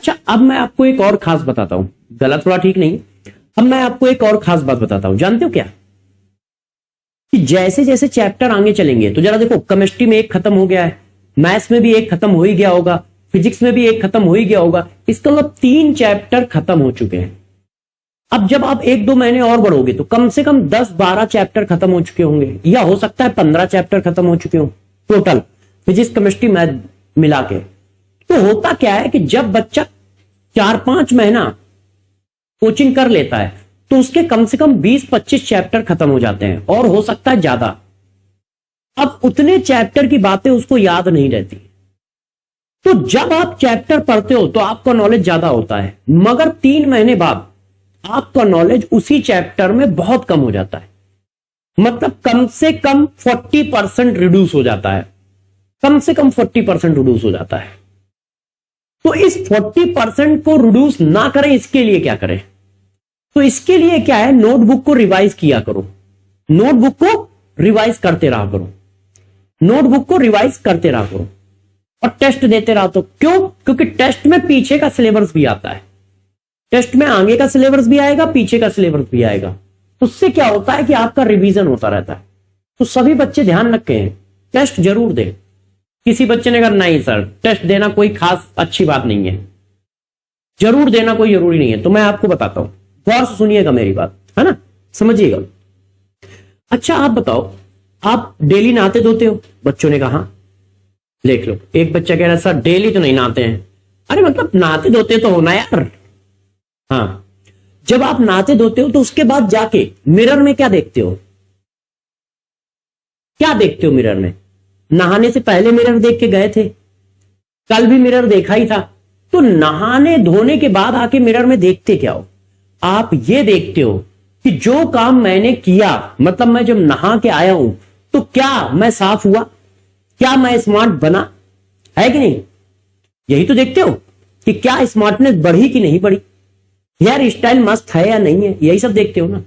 अच्छा, अब मैं आपको एक और खास बताता हूं, गलत थोड़ा ठीक नहीं, अब मैं आपको एक और खास बात बताता हूं। जानते हो क्या, कि जैसे जैसे चैप्टर आगे चलेंगे, तो जरा देखो, केमिस्ट्री में एक खत्म हो गया है, मैथ्स में भी एक खत्म हो ही गया होगा, फिजिक्स में भी एक खत्म हो ही गया होगा, इसका मतलब 3 चैप्टर खत्म हो चुके हैं। अब जब आप 1-2 महीने और बढ़ोगे तो कम से कम 10-12 चैप्टर खत्म हो चुके होंगे, या हो सकता है 15 चैप्टर खत्म हो चुके हो टोटल, फिजिक्स केमिस्ट्री मैथ मिला के। तो होता क्या है कि जब बच्चा 4-5 महीना कोचिंग कर लेता है तो उसके कम से कम 20-25 चैप्टर खत्म हो जाते हैं, और हो सकता है ज्यादा। अब उतने चैप्टर की बातें उसको याद नहीं रहती। तो जब आप चैप्टर पढ़ते हो तो आपका नॉलेज ज्यादा होता है, मगर 3 महीने बाद आपका नॉलेज उसी चैप्टर में बहुत कम हो जाता है। मतलब कम से कम 40% रिड्यूस हो जाता है, कम से कम 40% रिड्यूस हो जाता है। तो इस 40% को रिड्यूस ना करें, इसके लिए क्या करें? तो इसके लिए क्या है, नोटबुक को रिवाइज किया करो, नोटबुक को रिवाइज करते रहा करो, नोटबुक को रिवाइज करते रहा करो, और टेस्ट देते रहा। तो क्यों? क्योंकि टेस्ट में पीछे का सिलेबस भी आता है, टेस्ट में आगे का सिलेबस भी आएगा, पीछे का सिलेबस भी आएगा। उससे क्या होता है कि आपका रिवीजन होता रहता है। तो सभी बच्चे ध्यान रखें, टेस्ट जरूर दें। किसी बच्चे ने कहा नहीं सर, टेस्ट देना कोई खास अच्छी बात नहीं है, जरूर देना कोई जरूरी नहीं है। तो मैं आपको बताता हूं, गौर से सुनिएगा मेरी बात, है ना, समझिएगा। अच्छा आप बताओ, आप डेली नहाते धोते हो? बच्चों ने कहा देख लो, एक बच्चा कह रहा है सर डेली तो नहीं नहाते हैं। अरे मतलब नहाते धोते तो होना यार। हाँ, जब आप नहाते धोते हो तो उसके बाद जाके मिरर में क्या देखते हो? क्या देखते हो मिरर में? नहाने से पहले मिरर देख के गए थे, कल भी मिरर देखा ही था। तो नहाने धोने के बाद आके मिरर में देखते क्या हो? आप ये देखते हो कि जो काम मैंने किया, मतलब मैं जब नहा के आया हूं तो क्या मैं साफ हुआ, क्या मैं स्मार्ट बना, है कि नहीं? यही तो देखते हो कि क्या स्मार्टनेस बढ़ी कि नहीं बढ़ी, हेयर स्टाइल मस्त है या नहीं है, यही सब देखते हो ना।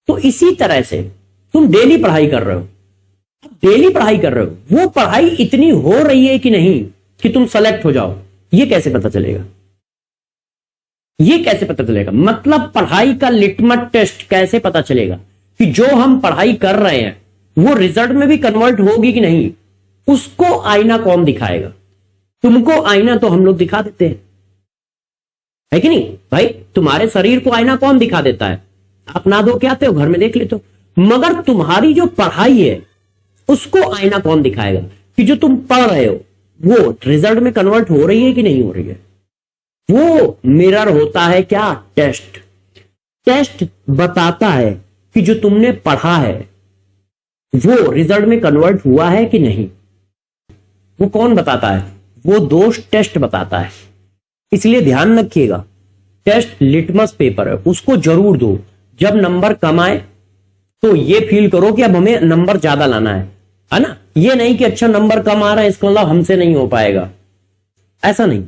तो इसी तरह से तुम डेली पढ़ाई कर रहे हो, डेली पढ़ाई कर रहे हो, वो पढ़ाई इतनी हो रही है कि नहीं कि तुम सेलेक्ट हो जाओ, ये कैसे पता चलेगा? ये कैसे पता चलेगा? मतलब पढ़ाई का लिटमस टेस्ट कैसे पता चलेगा कि जो हम पढ़ाई कर रहे हैं वो रिजल्ट में भी कन्वर्ट होगी कि नहीं? उसको आईना कौन दिखाएगा? तुमको आईना तो हम लोग दिखा देते हैं, है कि नहीं भाई? तुम्हारे शरीर को आईना कौन दिखा देता है? आप ना धो के आते हो, घर में देख लेते हो। मगर तुम्हारी जो पढ़ाई है उसको आईना कौन दिखाएगा कि जो तुम पढ़ रहे हो वो रिजल्ट में कन्वर्ट हो रही है कि नहीं हो रही है? वो मिरर होता है क्या? टेस्ट। टेस्ट बताता है कि जो तुमने पढ़ा है वो रिजल्ट में कन्वर्ट हुआ है कि नहीं। वो कौन बताता है? वो दोष टेस्ट बताता है। इसलिए ध्यान रखिएगा, टेस्ट लिटमस पेपर है, उसको जरूर दो। जब नंबर कम आए तो ये फील करो कि अब हमें नंबर ज्यादा लाना है ना। ये नहीं कि अच्छा नंबर कम आ रहा है इसका मतलब हमसे नहीं हो पाएगा, ऐसा नहीं।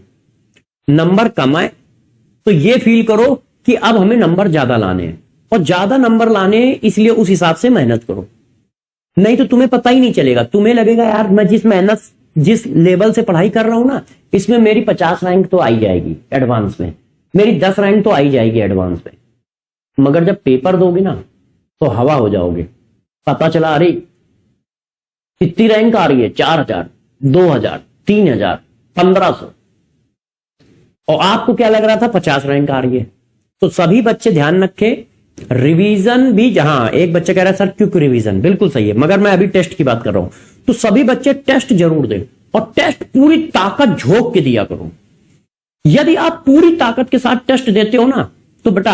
नंबर कम आए तो ये फील करो कि अब हमें नंबर ज्यादा लाने हैं, और ज्यादा नंबर लाने हैं इसलिए उस हिसाब से मेहनत करो। नहीं तो तुम्हें पता ही नहीं चलेगा, तुम्हें लगेगा यार मैं जिस लेवल से पढ़ाई कर रहा हूं ना, इसमें मेरी 50 रैंक तो आई जाएगी एडवांस में, मेरी 10 रैंक तो आई जाएगी एडवांस में। मगर जब पेपर दोगे ना तो हवा हो जाओगे। पता चला अरे कितनी रैंक आ रही है, 4000, 2000, 3000, 1500, और आपको क्या लग रहा था 50 रैंक आ रही है। तो सभी बच्चे ध्यान रखें, रिवीजन भी, जहां एक बच्चा कह रहा है सर क्यों रिवीजन, बिल्कुल सही है, मगर मैं अभी टेस्ट की बात कर रहा हूं। तो सभी बच्चे टेस्ट जरूर दें, और टेस्ट पूरी ताकत झोंक के दिया करो। यदि आप पूरी ताकत के साथ टेस्ट देते हो ना, तो बेटा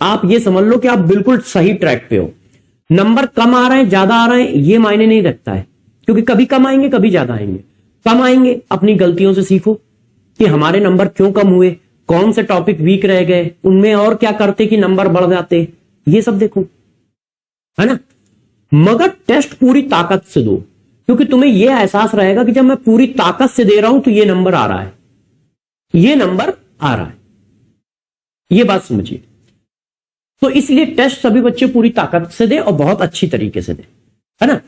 आप ये समझ लो कि आप बिल्कुल सही ट्रैक पे हो। नंबर कम आ रहे हैं ज्यादा आ रहे हैं ये मायने नहीं रखता है, क्योंकि कभी कम आएंगे कभी ज्यादा आएंगे। कम आएंगे, अपनी गलतियों से सीखो कि हमारे नंबर क्यों कम हुए, कौन से टॉपिक वीक रह गए, उनमें और क्या करते कि नंबर बढ़ जाते, ये सब देखो, है ना। मगर टेस्ट पूरी ताकत से दो, क्योंकि तुम्हें यह एहसास रहेगा कि जब मैं पूरी ताकत से दे रहा हूं तो ये नंबर आ रहा है, ये नंबर आ रहा है। ये बात समझिए। तो इसलिए टेस्ट सभी बच्चे पूरी ताकत से दे और बहुत अच्छी तरीके से दे, है ना।